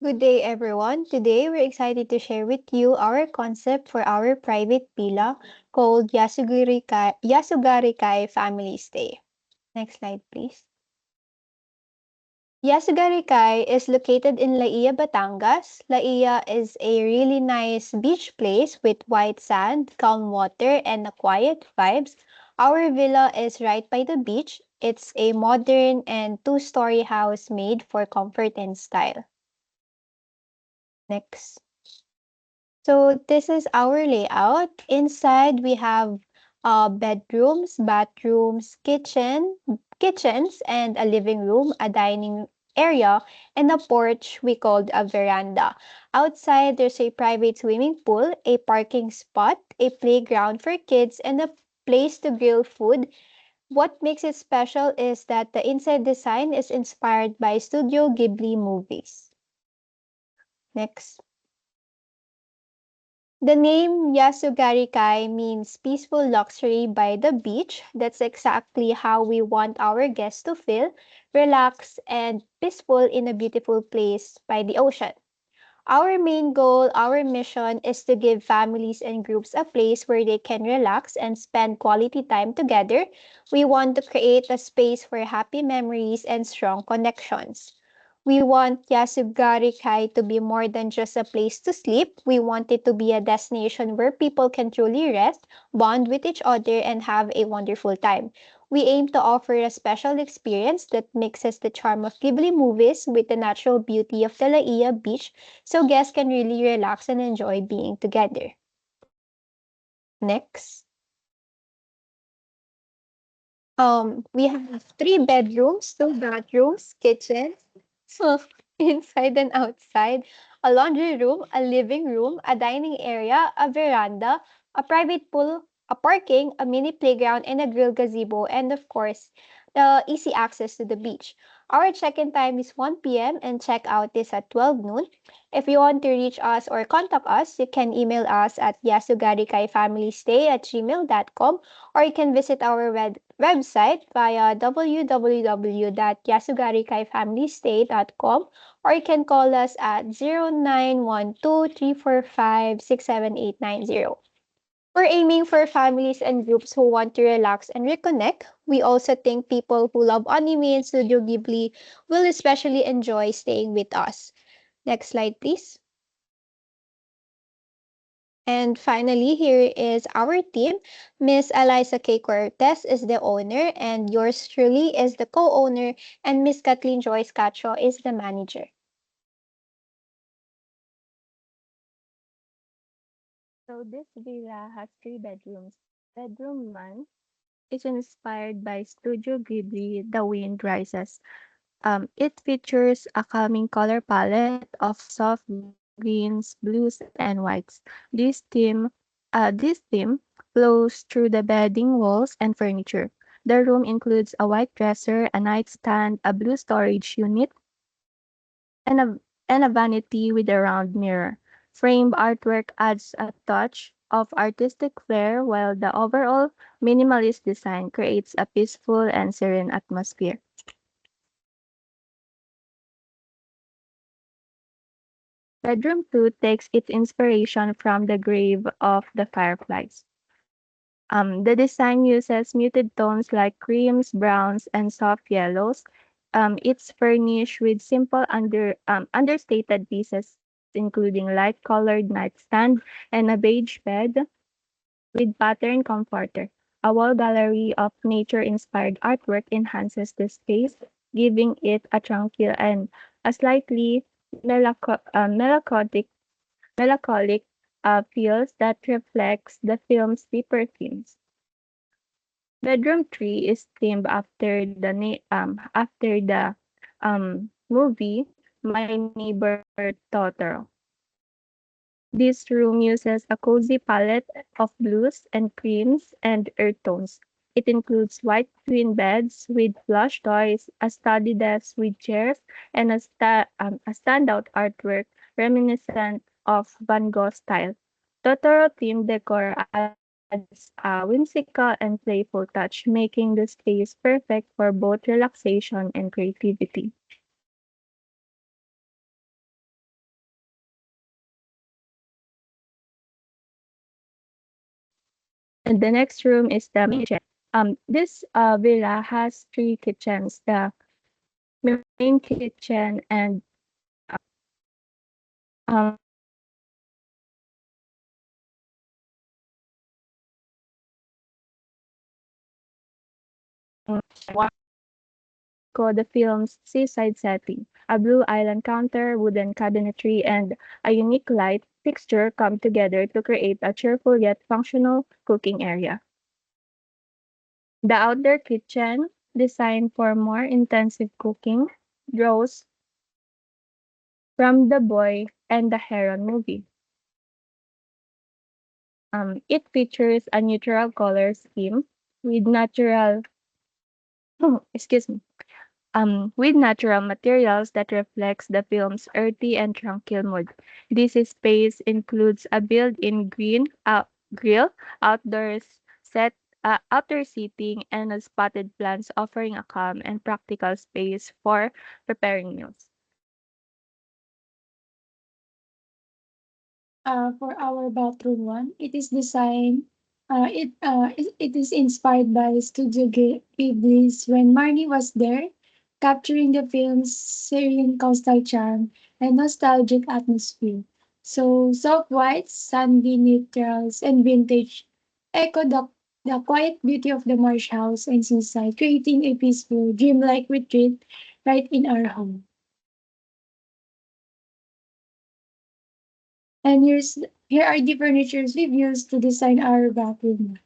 Good day, everyone. Today, we're excited to share with you our concept for our private villa called Yasugarikai Family Stay. Next slide, please. Yasugarikai is located in Laia, Batangas. Laia is a really nice beach place with white sand, calm water, and a quiet vibes. Our villa is right by the beach. It's a modern and two-story house made for comfort and style. Next. So this is our layout. Inside we have bedrooms, bathrooms, kitchens, and a living room, a dining area, and a porch we called a veranda. Outside there's a private swimming pool, a parking spot, a playground for kids, and a place to grill food. What makes it special is that the inside design is inspired by Studio Ghibli movies. Next. The name Yasugarikai means peaceful luxury by the beach. That's exactly how we want our guests to feel, relaxed and peaceful in a beautiful place by the ocean. Our main goal, our mission is to give families and groups a place where they can relax and spend quality time together. We want to create a space for happy memories and strong connections. We want Yasugari Kai to be more than just a place to sleep. We want it to be a destination where people can truly rest, bond with each other, and have a wonderful time. We aim to offer a special experience that mixes the charm of Ghibli movies with the natural beauty of the Laia beach so guests can really relax and enjoy being together. Next. We have three bedrooms, two bathrooms, kitchen, so inside and outside, a laundry room, a living room, a dining area, a veranda, a private pool, a parking, a mini playground, and a grill gazebo, and of course, the easy access to the beach. Our check-in time is 1 p.m. and check-out is at 12 noon. If you want to reach us or contact us, you can email us at yasugarikaifamilystay@gmail.com or you can visit our website via www.yasugarikaifamilystay.com or you can call us at 0912-345-67890. We're aiming for families and groups who want to relax and reconnect. We also think people who love anime and Studio Ghibli will especially enjoy staying with us. Next slide, please. And finally, here is our team. Miss Eliza K. Cortez is the owner, and yours truly is the co-owner, and Miss Kathleen Joyce Cacho is the manager. So this villa has three bedrooms. Bedroom 1 is inspired by Studio Ghibli The Wind Rises. It features a calming color palette of soft greens, blues, and whites. This theme, this theme flows through the bedding, walls, and furniture. The room includes a white dresser, a nightstand, a blue storage unit, and a vanity with a round mirror. Framed artwork adds a touch of artistic flair, while the overall minimalist design creates a peaceful and serene atmosphere. Bedroom 2 takes its inspiration from the grave of the fireflies. The design uses muted tones like creams, browns, and soft yellows. It's furnished with simple understated pieces, including light-colored nightstand and a beige bed with pattern comforter. A wall gallery of nature-inspired artwork enhances the space, giving it a tranquil and a slightly melancholic feels that reflects the film's deeper themes. Bedroom 3 is themed after the movie My Neighbor Totoro. This room uses a cozy palette of blues and creams and earth tones. It includes white twin beds with plush toys, a study desk with chairs, and a standout artwork reminiscent of Van Gogh style. Totoro themed decor adds a whimsical and playful touch, making the space perfect for both relaxation and creativity. And the next room is the main kitchen. This villa has three kitchens: the main kitchen and um, called the film's seaside setting. A blue island counter, wooden cabinetry, and a unique light fixture come together to create a cheerful yet functional cooking area. The outdoor kitchen, designed for more intensive cooking, draws from The Boy and the Heron movie. It features a neutral color scheme with natural, excuse me, with natural materials that reflects the film's earthy and tranquil mood. This space includes a built-in grill, outdoors set, outdoor seating, and a spotted plants, offering a calm and practical space for preparing meals. For our bathroom one, it is designed. It is inspired by Ghibli's When Marnie Was There, capturing the film's serene coastal charm and nostalgic atmosphere. So soft whites, sandy neutrals, and vintage echo the quiet beauty of the marsh house and seaside, creating a peaceful, dreamlike retreat right in our home. And here are the furnitures we've used to design our bathroom.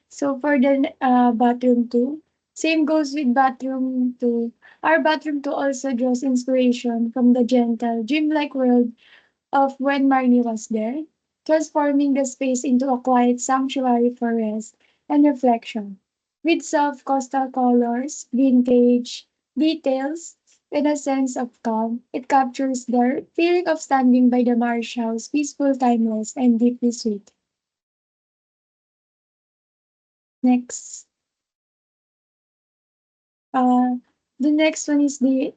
So for the bathroom two, same goes with bathroom two. Our bathroom two also draws inspiration from the gentle, dreamlike world of When Marnie Was There, transforming the space into a quiet sanctuary for rest and reflection. With soft coastal colors, vintage details, and a sense of calm, it captures the feeling of standing by the marsh house, peaceful, timeless, and deeply sweet. Next. Uh, the next one is the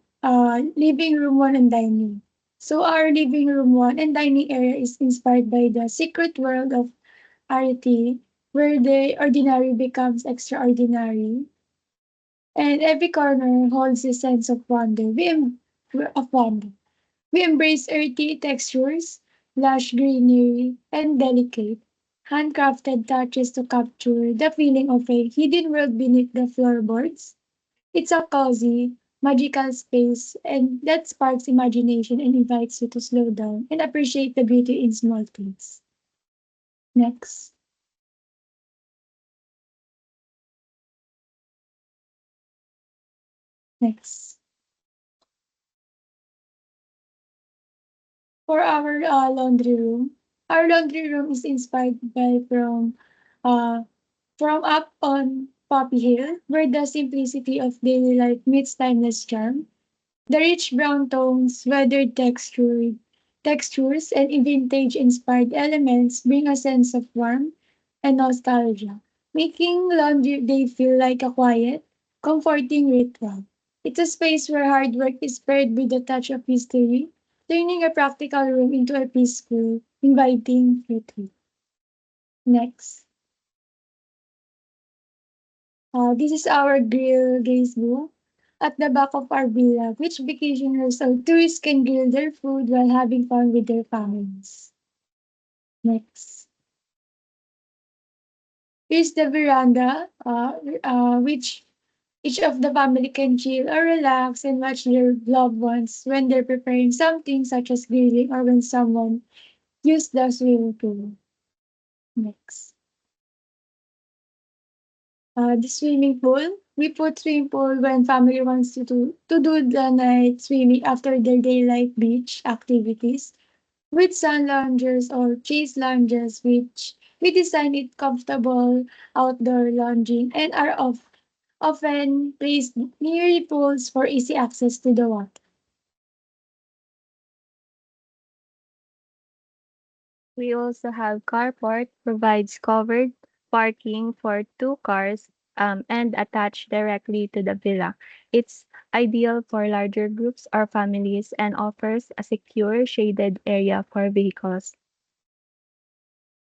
living room one and dining. So our living room one and dining area is inspired by the secret world of RT, where the ordinary becomes extraordinary, and every corner holds a sense of wonder. Of wonder. We embrace earthy textures, lush greenery, and delicate, handcrafted touches to capture the feeling of a hidden world beneath the floorboards. It's a cozy, magical space, and that sparks imagination and invites you to slow down and appreciate the beauty in small things. Next. Next. For our laundry room, our laundry room is inspired uh, from up on Poppy Hill, where the simplicity of daily life meets timeless charm. The rich brown tones, textures, and vintage-inspired elements bring a sense of warmth and nostalgia, making laundry day feel like a quiet, comforting ritual. It's a space where hard work is paired with a touch of history, turning a practical room into a peaceful, inviting retreat. Next. This is our grill gazebo at the back of our villa, which vacationers or tourists can grill their food while having fun with their families. Next. Here's the veranda, which each of the family can chill or relax and watch their loved ones when they're preparing something such as grilling or when someone used the swimming pool. Next. The swimming pool. We put swimming pool when family wants to do the night swimming after their daylight beach activities with sun loungers or chase lounges, which we design it comfortable outdoor lounging and are often placed near pools for easy access to the water. We also have carport, provides covered parking for two cars and attached directly to the villa. It's ideal for larger groups or families and offers a secure shaded area for vehicles.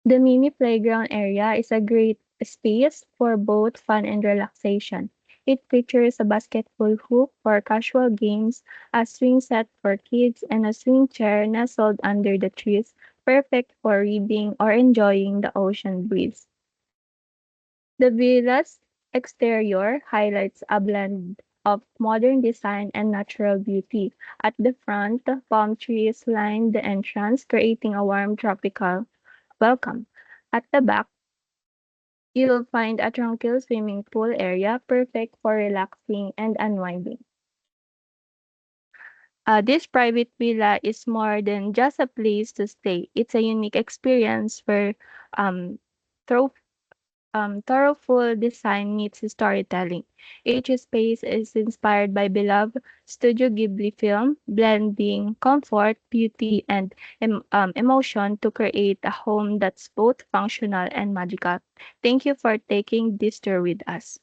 The mini playground area is a great space for both fun and relaxation. It features a basketball hoop for casual games, a swing set for kids, and a swing chair nestled under the trees, perfect for reading or enjoying the ocean breeze. The villa's exterior highlights a blend of modern design and natural beauty. At the front, palm trees line the entrance, creating a warm tropical welcome. At the back, you'll find a tranquil swimming pool area perfect for relaxing and unwinding. This private villa is more than just a place to stay. It's a unique experience where um, through thoughtful design meets storytelling. Each space is inspired by beloved Studio Ghibli film, blending comfort, beauty, and emotion to create a home that's both functional and magical. Thank you for taking this tour with us.